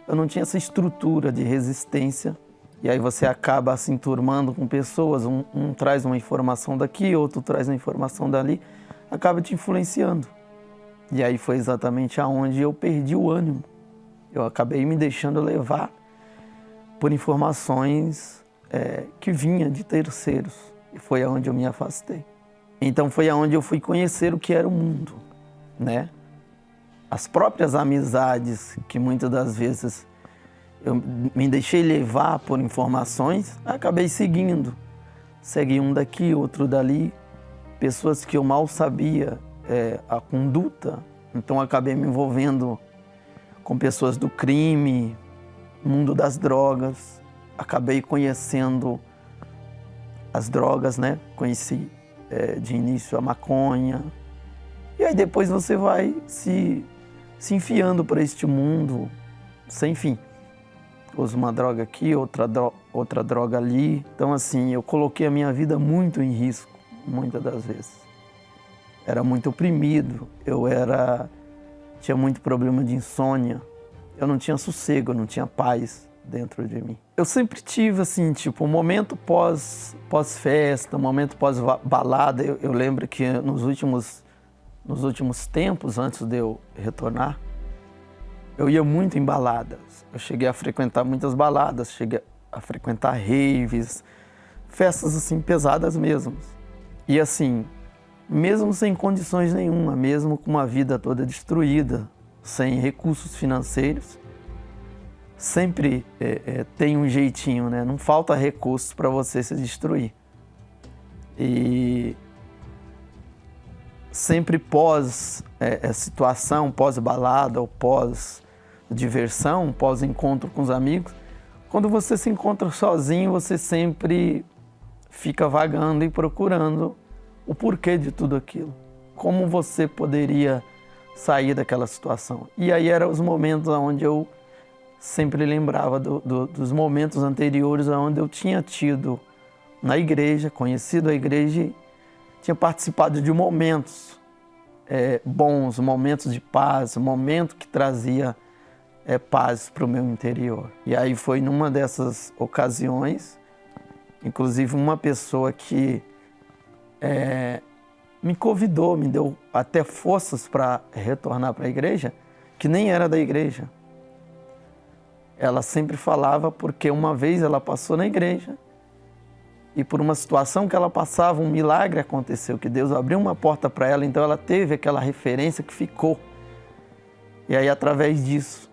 eu não tinha essa estrutura de resistência. E aí você acaba se enturmando com pessoas, um traz uma informação daqui, outro traz uma informação dali, acaba te influenciando. E aí foi exatamente aonde eu perdi o ânimo. Eu acabei me deixando levar por informações que vinha de terceiros. E foi aonde eu me afastei. Então foi aonde eu fui conhecer o que era o mundo, né? As próprias amizades que muitas das vezes eu me deixei levar por informações, acabei seguindo. Segui um daqui, outro dali, pessoas que eu mal sabia a conduta. Então acabei me envolvendo com pessoas do crime, mundo das drogas. Acabei conhecendo as drogas, né? Conheci de início a maconha. E aí depois você vai se enfiando para este mundo sem fim. Uso uma droga aqui, outra droga ali. Então assim, eu coloquei a minha vida muito em risco, muitas das vezes. Era muito oprimido, tinha muito problema de insônia. Eu não tinha sossego, eu não tinha paz dentro de mim. Eu sempre tive assim, tipo, um momento pós-festa, um momento pós-balada. Eu lembro que nos últimos tempos, antes de eu retornar, eu ia muito em baladas. Eu cheguei a frequentar muitas baladas, cheguei a frequentar raves, festas assim pesadas mesmo. E assim, mesmo sem condições nenhuma, mesmo com uma vida toda destruída, sem recursos financeiros, sempre tem um jeitinho, né? Não falta recursos para você se destruir. E sempre pós-situação, pós-balada ou pós-diversão, pós-encontro com os amigos, quando você se encontra sozinho, você sempre fica vagando e procurando o porquê de tudo aquilo. Como você poderia sair daquela situação. E aí eram os momentos onde eu sempre lembrava dos momentos anteriores onde eu tinha tido na igreja, conhecido a igreja e tinha participado de momentos bons, momentos de paz, momento que trazia paz para o meu interior. E aí foi numa dessas ocasiões, inclusive uma pessoa que me convidou, me deu até forças para retornar para a igreja, que nem era da igreja. Ela sempre falava porque uma vez ela passou na igreja e por uma situação que ela passava, um milagre aconteceu, que Deus abriu uma porta para ela, então ela teve aquela referência que ficou. E aí, através disso,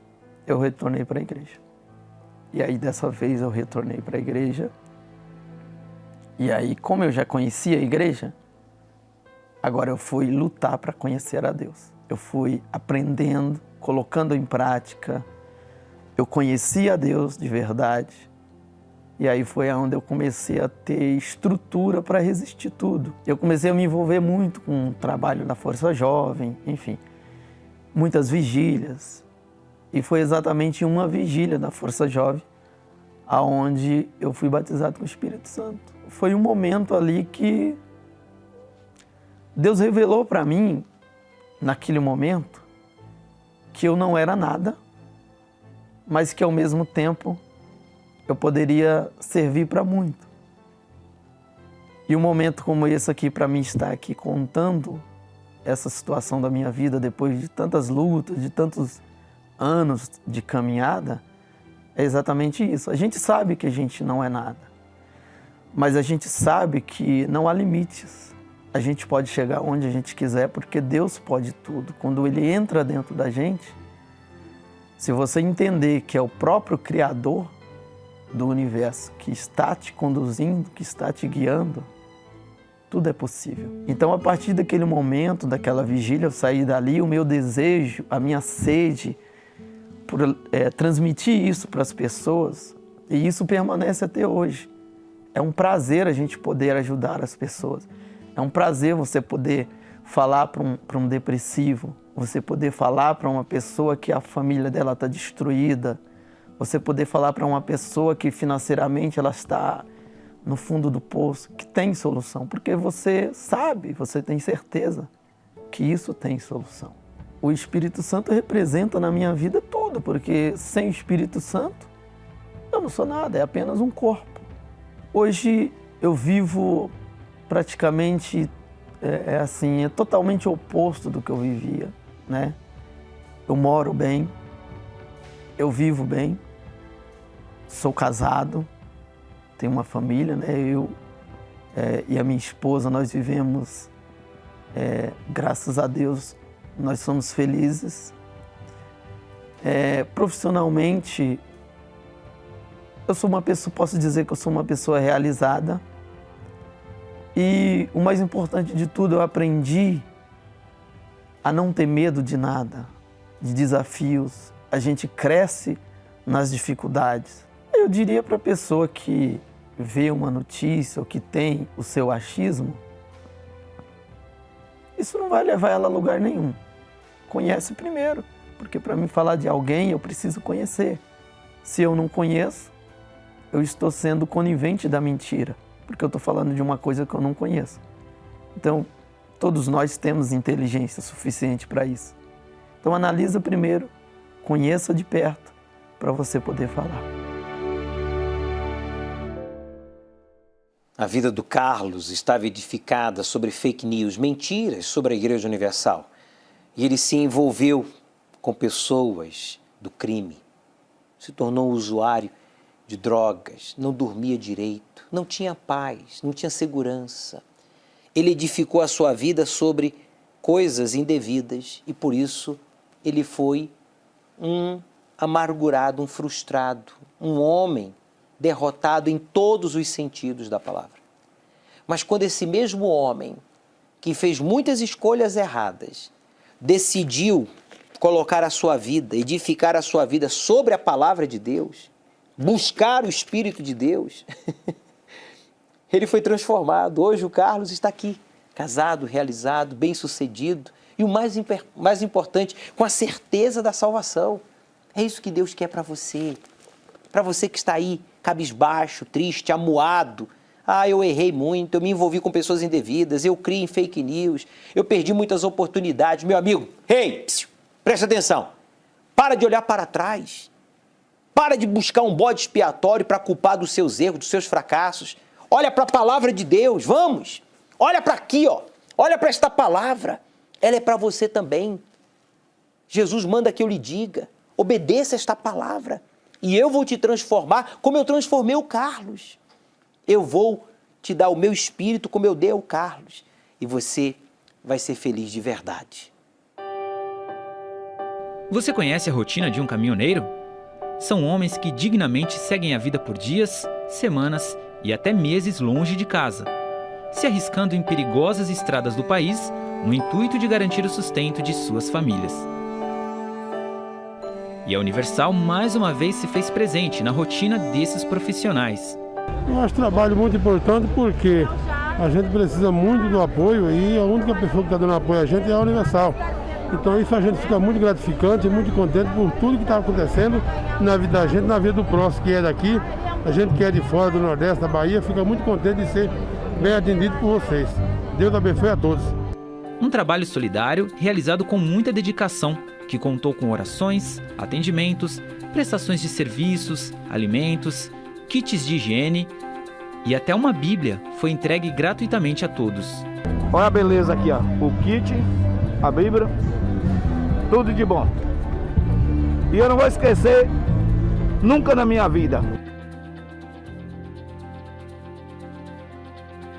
eu retornei para a igreja. E aí, dessa vez, eu retornei para a igreja. E aí, como eu já conhecia a igreja, agora eu fui lutar para conhecer a Deus. Eu fui aprendendo, colocando em prática. Eu conheci a Deus de verdade. E aí foi onde eu comecei a ter estrutura para resistir tudo. Eu comecei a me envolver muito com o trabalho da Força Jovem, enfim, muitas vigílias. E foi exatamente uma vigília da Força Jovem aonde eu fui batizado com o Espírito Santo. Foi um momento ali que Deus revelou para mim, naquele momento, que eu não era nada, mas que ao mesmo tempo eu poderia servir para muito. E um momento como esse aqui, para mim estar aqui contando essa situação da minha vida, depois de tantas lutas, de tantos anos de caminhada, é exatamente isso. A gente sabe que a gente não é nada, mas a gente sabe que não há limites. A gente pode chegar onde a gente quiser, porque Deus pode tudo. Quando Ele entra dentro da gente, se você entender que é o próprio Criador do universo que está te conduzindo, que está te guiando, tudo é possível. Então, a partir daquele momento, daquela vigília, eu saí dali, o meu desejo, a minha sede por transmitir isso para as pessoas, e isso permanece até hoje. É um prazer a gente poder ajudar as pessoas. É um prazer você poder falar para um depressivo, você poder falar para uma pessoa que a família dela está destruída, você poder falar para uma pessoa que financeiramente ela está no fundo do poço, que tem solução, porque você sabe, você tem certeza que isso tem solução. O Espírito Santo representa na minha vida tudo, porque sem o Espírito Santo eu não sou nada, é apenas um corpo. Hoje eu vivo praticamente, é totalmente oposto do que eu vivia, né? Eu moro bem, Eu vivo bem, sou casado, tenho uma família, né? Eu e a minha esposa, nós vivemos, graças a Deus, nós somos felizes. Profissionalmente, eu sou uma pessoa, posso dizer que eu sou uma pessoa realizada. E o mais importante de tudo, eu aprendi a não ter medo de nada, de desafios. A gente cresce nas dificuldades. Eu diria para a pessoa que vê uma notícia ou que tem o seu achismo, isso não vai levar ela a lugar nenhum. Conhece primeiro, porque para mim falar de alguém eu preciso conhecer. Se eu não conheço, eu estou sendo conivente da mentira, porque eu estou falando de uma coisa que eu não conheço. Então, todos nós temos inteligência suficiente para isso. Então, analisa primeiro, conheça de perto, para você poder falar. A vida do Carlos estava edificada sobre fake news, mentiras sobre a Igreja Universal. E ele se envolveu com pessoas do crime. Se tornou usuário de drogas, não dormia direito, não tinha paz, não tinha segurança. Ele edificou a sua vida sobre coisas indevidas e por isso ele foi um amargurado, um frustrado, um homem derrotado em todos os sentidos da palavra. Mas quando esse mesmo homem, que fez muitas escolhas erradas, decidiu colocar a sua vida, edificar a sua vida sobre a palavra de Deus, buscar o Espírito de Deus, ele foi transformado. Hoje o Carlos está aqui, casado, realizado, bem-sucedido e o mais importante, com a certeza da salvação. É isso que Deus quer para você que está aí, cabisbaixo, triste, amuado. Eu errei muito, eu me envolvi com pessoas indevidas, eu criei em fake news, eu perdi muitas oportunidades. Meu amigo, presta atenção, para de olhar para trás, para de buscar um bode expiatório para culpar dos seus erros, dos seus fracassos. Olha para a palavra de Deus, vamos, olha para aqui, olha para esta palavra, ela é para você também. Jesus manda que eu lhe diga, obedeça esta palavra e eu vou te transformar como eu transformei o Carlos. Eu vou te dar o meu espírito como eu dei ao Carlos e você vai ser feliz de verdade. Você conhece a rotina de um caminhoneiro? São homens que dignamente seguem a vida por dias, semanas e até meses longe de casa, se arriscando em perigosas estradas do país no intuito de garantir o sustento de suas famílias. E a Universal mais uma vez se fez presente na rotina desses profissionais. Eu acho trabalho muito importante porque a gente precisa muito do apoio e a única pessoa que está dando apoio a gente é a Universal. Então isso a gente fica muito gratificante e muito contente por tudo que está acontecendo na vida da gente, na vida do próximo que é daqui. A gente que é de fora do Nordeste, da Bahia, fica muito contente de ser bem atendido por vocês. Deus abençoe a todos. Um trabalho solidário realizado com muita dedicação, que contou com orações, atendimentos, prestações de serviços, alimentos, kits de higiene e até uma Bíblia foi entregue gratuitamente a todos. Olha a beleza aqui, o kit, a Bíblia, tudo de bom. E eu não vou esquecer nunca na minha vida.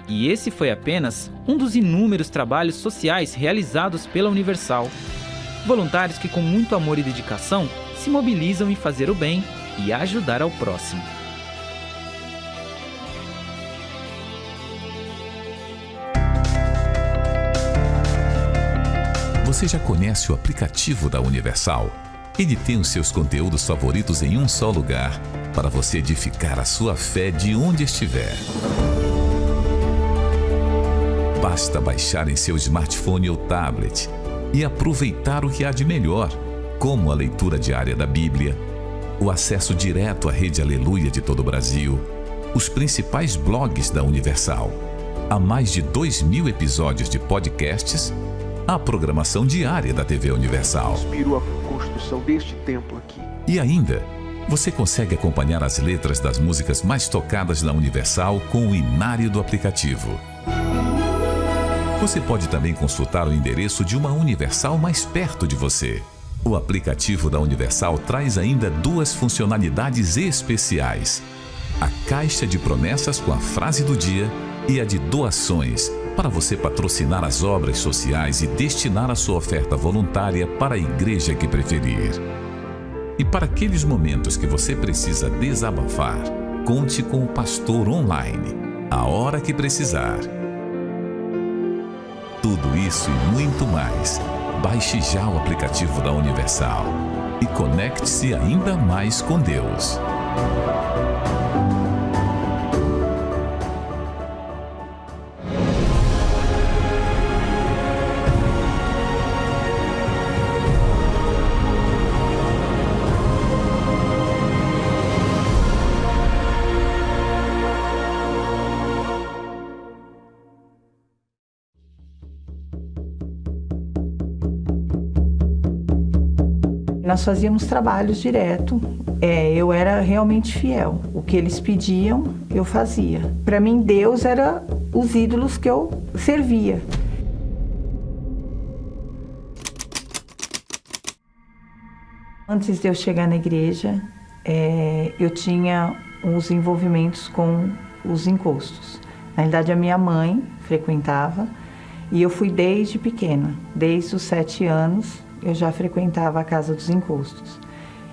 E esse foi apenas um dos inúmeros trabalhos sociais realizados pela Universal. Voluntários que com muito amor e dedicação se mobilizam em fazer o bem e ajudar ao próximo. Você já conhece o aplicativo da Universal? Ele tem os seus conteúdos favoritos em um só lugar para você edificar a sua fé de onde estiver. Basta baixar em seu smartphone ou tablet e aproveitar o que há de melhor, como a leitura diária da Bíblia, o acesso direto à Rede Aleluia de todo o Brasil, os principais blogs da Universal, há mais de 2.000 episódios de podcasts, a programação diária da TV Universal. Inspirou a construção deste templo aqui. E ainda, você consegue acompanhar as letras das músicas mais tocadas na Universal com o inário do aplicativo. Você pode também consultar o endereço de uma Universal mais perto de você. O aplicativo da Universal traz ainda 2 funcionalidades especiais: a caixa de promessas com a frase do dia e a de doações, para você patrocinar as obras sociais e destinar a sua oferta voluntária para a igreja que preferir. E para aqueles momentos que você precisa desabafar, conte com o Pastor Online, a hora que precisar. Tudo isso e muito mais. Baixe já o aplicativo da Universal e conecte-se ainda mais com Deus. Nós fazíamos trabalhos direto, eu era realmente fiel. O que eles pediam, eu fazia. Para mim, Deus era os ídolos que eu servia. Antes de eu chegar na igreja, eu tinha uns envolvimentos com os encostos. Na realidade, a minha mãe frequentava e eu fui desde pequena, desde os 7 anos. Eu já frequentava a casa dos encostos.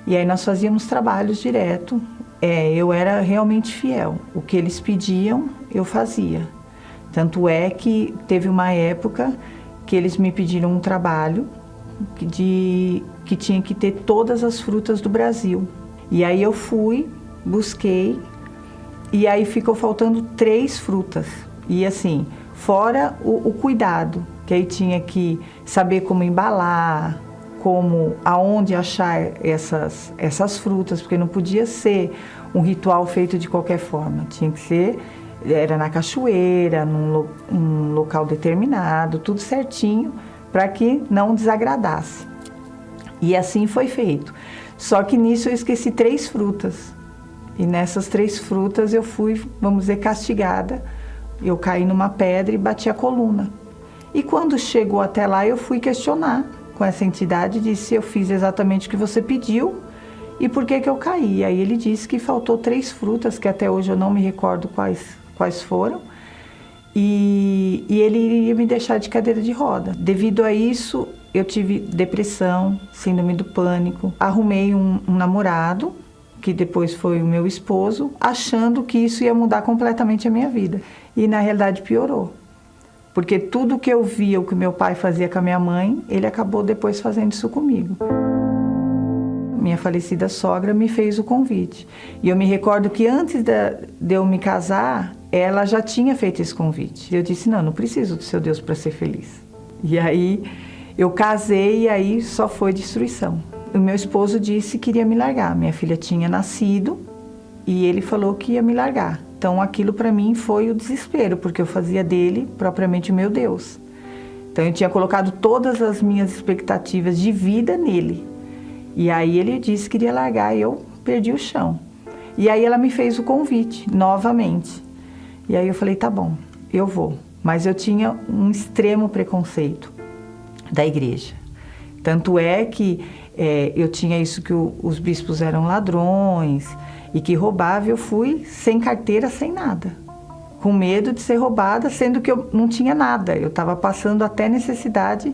E aí nós fazíamos trabalhos direto. Eu era realmente fiel. O que eles pediam, eu fazia. Tanto é que teve uma época que eles me pediram um trabalho que tinha que ter todas as frutas do Brasil. E aí eu fui, busquei, e aí ficou faltando 3 frutas. E assim, fora o cuidado, que aí tinha que saber como embalar, aonde achar essas frutas, porque não podia ser um ritual feito de qualquer forma. Tinha que ser, era na cachoeira, num local determinado, tudo certinho, para que não desagradasse. E assim foi feito. Só que nisso eu esqueci 3 frutas. E nessas 3 frutas eu fui, vamos dizer, castigada. Eu caí numa pedra e bati a coluna. E quando chegou até lá, eu fui questionar com essa entidade, disse: eu fiz exatamente o que você pediu e por que eu caí? Aí ele disse que faltou 3 frutas, que até hoje eu não me recordo quais foram, e ele iria me deixar de cadeira de roda. Devido a isso, eu tive depressão, síndrome do pânico, arrumei um namorado, que depois foi o meu esposo, achando que isso ia mudar completamente a minha vida. E na realidade piorou. Porque tudo que eu via, o que meu pai fazia com a minha mãe, ele acabou depois fazendo isso comigo. Minha falecida sogra me fez o convite. E eu me recordo que antes de eu me casar, ela já tinha feito esse convite. Eu disse: não preciso do seu Deus para ser feliz. E aí eu casei e aí só foi destruição. O meu esposo disse que queria me largar. Minha filha tinha nascido e ele falou que ia me largar. Então aquilo para mim foi o desespero, porque eu fazia dele propriamente o meu Deus. Então eu tinha colocado todas as minhas expectativas de vida nele. E aí ele disse que iria largar e eu perdi o chão. E aí ela me fez o convite novamente. E aí eu falei: tá bom, eu vou. Mas eu tinha um extremo preconceito da igreja. Tanto é que eu tinha isso, que os bispos eram ladrões e que roubava. Eu fui sem carteira, sem nada, com medo de ser roubada, sendo que eu não tinha nada. Eu estava passando até necessidade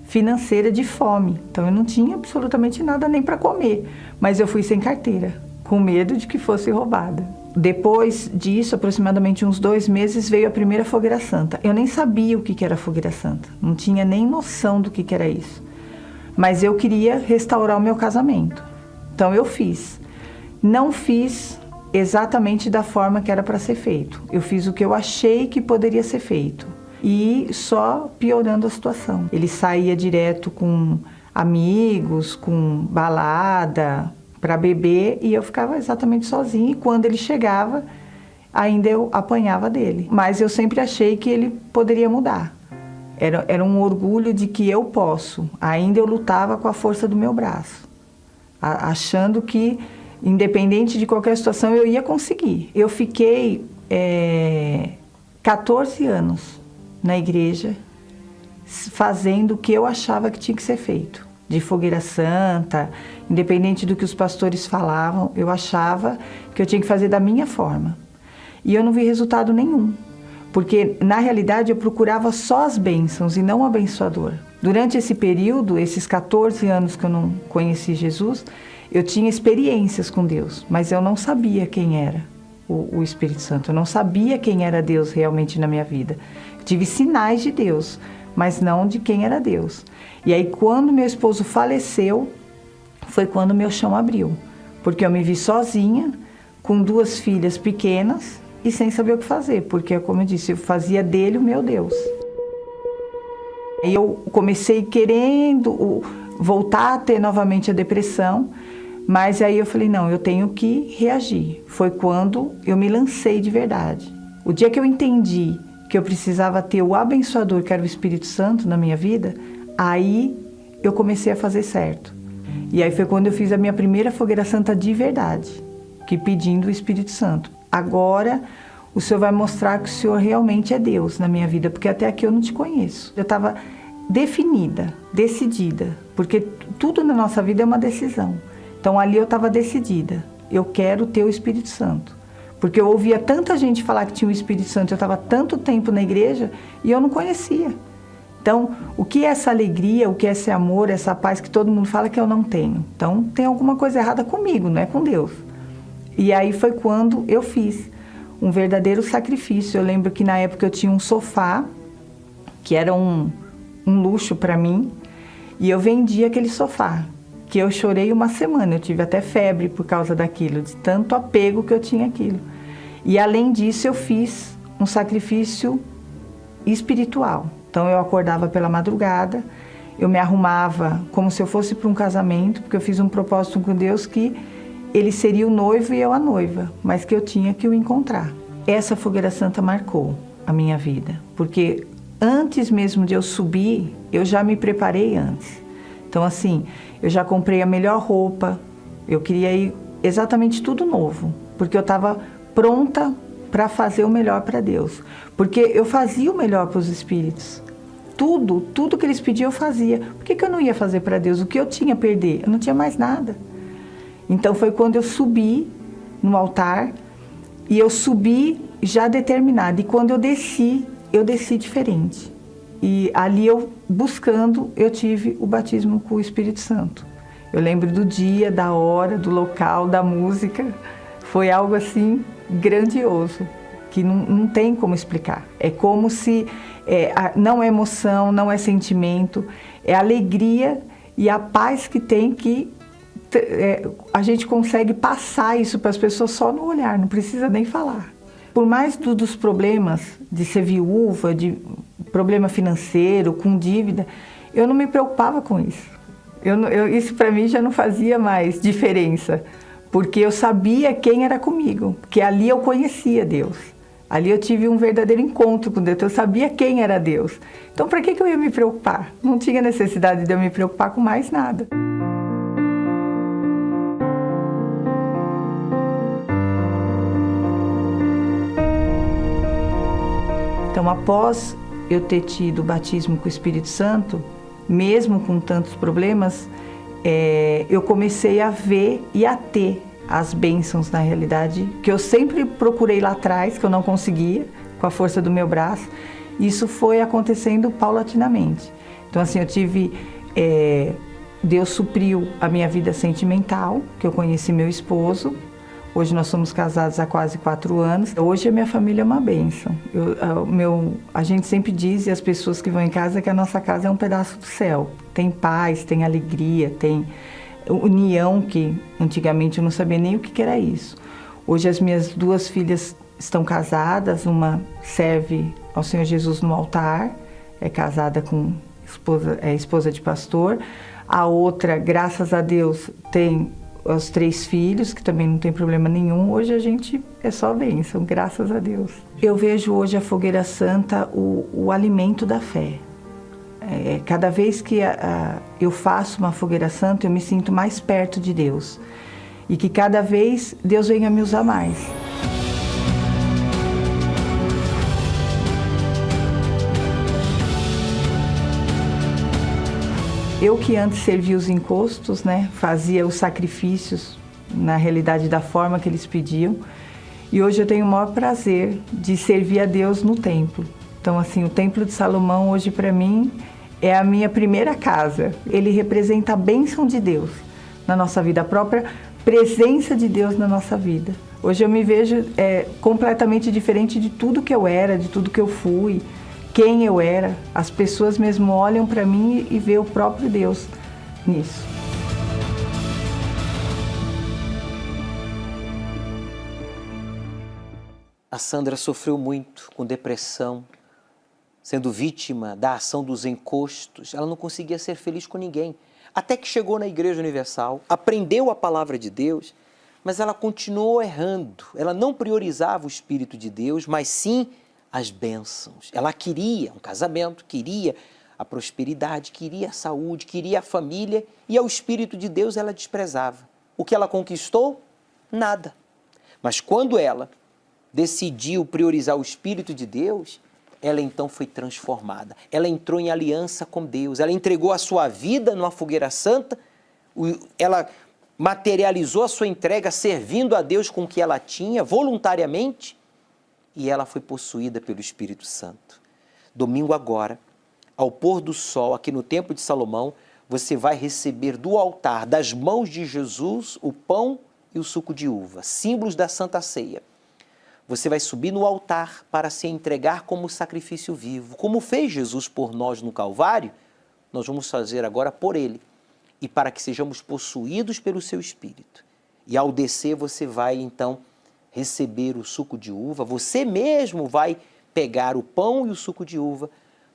financeira de fome, então eu não tinha absolutamente nada nem para comer, mas eu fui sem carteira, com medo de que fosse roubada. Depois disso, aproximadamente uns 2 meses, veio a primeira fogueira santa. Eu nem sabia o que era fogueira santa, não tinha nem noção do que era isso, mas eu queria restaurar o meu casamento, então eu fiz. Não fiz exatamente da forma que era para ser feito. Eu fiz o que eu achei que poderia ser feito. E só piorando a situação. Ele saía direto com amigos, com balada, para beber, e eu ficava exatamente sozinha. E quando ele chegava, ainda eu apanhava dele. Mas eu sempre achei que ele poderia mudar. Era um orgulho de que eu posso. Ainda eu lutava com a força do meu braço, achando que, independente de qualquer situação, eu ia conseguir. Eu fiquei 14 anos na igreja, fazendo o que eu achava que tinha que ser feito. de fogueira santa, independente do que os pastores falavam, eu achava que eu tinha que fazer da minha forma. E eu não vi resultado nenhum, porque na realidade eu procurava só as bênçãos e não o abençoador. Durante esse período, esses 14 anos que eu não conheci Jesus, eu tinha experiências com Deus, mas eu não sabia quem era o Espírito Santo, eu não sabia quem era Deus realmente na minha vida. Eu tive sinais de Deus, mas não de quem era Deus. E aí, quando meu esposo faleceu, foi quando meu chão abriu, porque eu me vi sozinha, com 2 filhas pequenas e sem saber o que fazer, porque, como eu disse, eu fazia dele o meu Deus. E eu comecei querendo voltar a ter novamente a depressão, mas aí eu falei, não, eu tenho que reagir. Foi quando eu me lancei de verdade. O dia que eu entendi que eu precisava ter o abençoador, que era o Espírito Santo na minha vida, aí eu comecei a fazer certo. E aí foi quando eu fiz a minha primeira fogueira santa de verdade, que pedindo o Espírito Santo. Agora o Senhor vai mostrar que o Senhor realmente é Deus na minha vida, porque até aqui eu não te conheço. Eu estava definida, decidida, porque tudo na nossa vida é uma decisão. Então ali eu estava decidida, eu quero ter o Espírito Santo. Porque eu ouvia tanta gente falar que tinha o Espírito Santo, eu estava tanto tempo na igreja e eu não conhecia. Então, o que é essa alegria, o que é esse amor, essa paz que todo mundo fala que eu não tenho? Então, tem alguma coisa errada comigo, não é com Deus. E aí foi quando eu fiz um verdadeiro sacrifício. Eu lembro que na época eu tinha um sofá, que era um luxo para mim, e eu vendi aquele sofá, que eu chorei uma semana, eu tive até febre por causa daquilo, de tanto apego que eu tinha àquilo. E além disso eu fiz um sacrifício espiritual. Então eu acordava pela madrugada, eu me arrumava como se eu fosse para um casamento, porque eu fiz um propósito com Deus que ele seria o noivo e eu a noiva, mas que eu tinha que o encontrar. Essa fogueira santa marcou a minha vida, porque antes mesmo de eu subir, eu já me preparei antes. Então assim, eu já comprei a melhor roupa, eu queria ir exatamente tudo novo, porque eu estava pronta para fazer o melhor para Deus. Porque eu fazia o melhor para os espíritos. Tudo que eles pediam eu fazia. Por que eu não ia fazer para Deus? O que eu tinha a perder? Eu não tinha mais nada. Então foi quando eu subi no altar, e eu subi já determinada. E quando eu desci diferente. E ali eu, buscando, eu tive o batismo com o Espírito Santo. Eu lembro do dia, da hora, do local, da música. Foi algo assim grandioso, que não tem como explicar. É como se, não é emoção, não é sentimento, é alegria e a paz que tem que a gente consegue passar isso para as pessoas só no olhar, não precisa nem falar. Por mais dos problemas de ser viúva, de problema financeiro, com dívida, eu não me preocupava com isso. Isso para mim já não fazia mais diferença, porque eu sabia quem era comigo, porque ali eu conhecia Deus. Ali eu tive um verdadeiro encontro com Deus, eu sabia quem era Deus. Então para que eu ia me preocupar? Não tinha necessidade de eu me preocupar com mais nada. Então, após eu ter tido o batismo com o Espírito Santo, mesmo com tantos problemas, eu comecei a ver e a ter as bênçãos na realidade, que eu sempre procurei lá atrás, que eu não conseguia, com a força do meu braço. Isso foi acontecendo paulatinamente. Então, assim, eu tive... Deus supriu a minha vida sentimental, que eu conheci meu esposo. Hoje nós somos casados há quase 4 anos. Hoje a minha família é uma bênção. A gente sempre diz, e as pessoas que vão em casa, que a nossa casa é um pedaço do céu. Tem paz, tem alegria, tem união, que antigamente eu não sabia nem o que era isso. Hoje as minhas 2 filhas estão casadas, uma serve ao Senhor Jesus no altar, é casada com esposa de pastor. A outra, graças a Deus, tem os 3 filhos, que também não tem problema nenhum. Hoje a gente é só bênção, graças a Deus. Eu vejo hoje a fogueira santa o alimento da fé. Cada vez que eu faço uma fogueira santa, eu me sinto mais perto de Deus. E que cada vez Deus venha me usar mais. Eu que antes servia os encostos, né, fazia os sacrifícios, na realidade da forma que eles pediam, e hoje eu tenho o maior prazer de servir a Deus no templo. Então, assim, o Templo de Salomão hoje para mim é a minha primeira casa. Ele representa a bênção de Deus na nossa vida, a própria presença de Deus na nossa vida. Hoje eu me vejo completamente diferente de tudo que eu era, de tudo que eu fui, quem eu era. As pessoas mesmo olham para mim e vê o próprio Deus nisso. A Sandra sofreu muito com depressão, sendo vítima da ação dos encostos. Ela não conseguia ser feliz com ninguém. Até que chegou na Igreja Universal, aprendeu a palavra de Deus, mas ela continuou errando. Ela não priorizava o Espírito de Deus, mas sim as bênçãos. Ela queria um casamento, queria a prosperidade, queria a saúde, queria a família, e ao Espírito de Deus ela desprezava. O que ela conquistou? Nada. Mas quando ela decidiu priorizar o Espírito de Deus, ela então foi transformada. Ela entrou em aliança com Deus, ela entregou a sua vida numa fogueira santa, ela materializou a sua entrega servindo a Deus com o que ela tinha, voluntariamente, e ela foi possuída pelo Espírito Santo. Domingo agora, ao pôr do sol, aqui no Templo de Salomão, você vai receber do altar, das mãos de Jesus, o pão e o suco de uva, símbolos da Santa Ceia. Você vai subir no altar para se entregar como sacrifício vivo. Como fez Jesus por nós no Calvário, nós vamos fazer agora por Ele. E para que sejamos possuídos pelo seu Espírito. E ao descer você vai então receber o suco de uva. Você mesmo vai pegar o pão e o suco de uva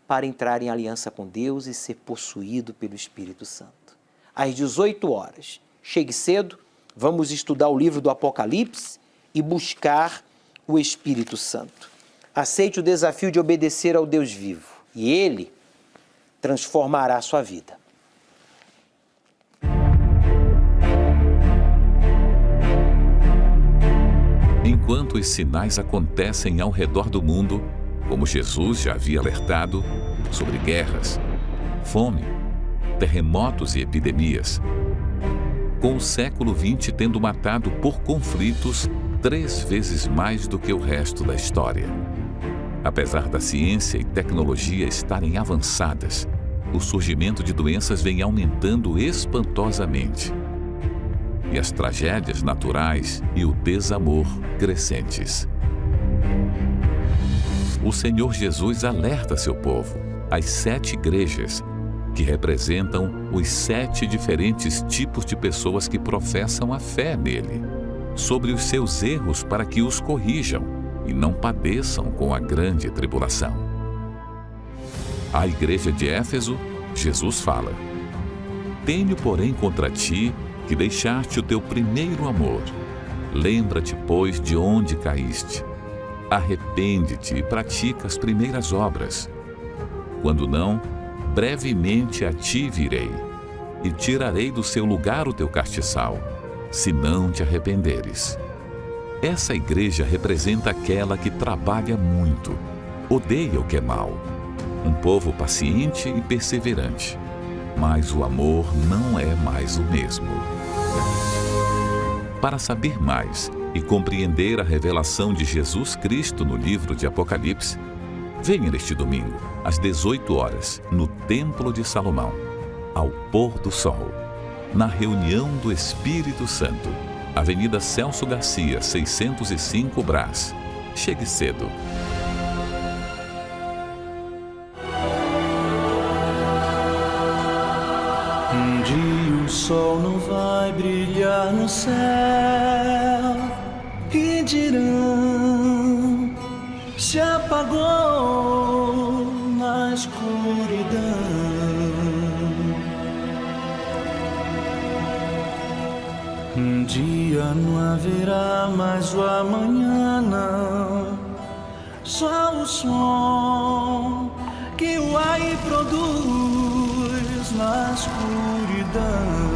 para entrar em aliança com Deus e ser possuído pelo Espírito Santo. Às 18 horas, chegue cedo, vamos estudar o livro do Apocalipse e buscar o Espírito Santo. Aceite o desafio de obedecer ao Deus vivo e Ele transformará a sua vida. Enquanto os sinais acontecem ao redor do mundo, como Jesus já havia alertado sobre guerras, fome, terremotos e epidemias, com o século XX tendo matado por conflitos 3 vezes mais do que o resto da história. Apesar da ciência e tecnologia estarem avançadas, o surgimento de doenças vem aumentando espantosamente. E as tragédias naturais e o desamor crescentes. O Senhor Jesus alerta seu povo, as 7 igrejas, que representam os 7 diferentes tipos de pessoas que professam a fé nele, sobre os seus erros para que os corrijam e não padeçam com a grande tribulação. À igreja de Éfeso, Jesus fala: Tenho, porém, contra ti que deixaste o teu primeiro amor. Lembra-te, pois, de onde caíste. Arrepende-te e pratica as primeiras obras. Quando não, brevemente a ti virei, e tirarei do seu lugar o teu castiçal, se não te arrependeres. Essa igreja representa aquela que trabalha muito, odeia o que é mal, um povo paciente e perseverante, mas o amor não é mais o mesmo. Para saber mais e compreender a revelação de Jesus Cristo no livro de Apocalipse, venha neste domingo, às 18 horas, no Templo de Salomão, ao pôr do sol, na reunião do Espírito Santo, Avenida Celso Garcia, 605 Brás. Chegue cedo. Um dia o sol não vai brilhar no céu e dirão: se apagou na escuridão. Um dia não haverá mais o amanhã, não. Só o som que o ar produz na escuridão.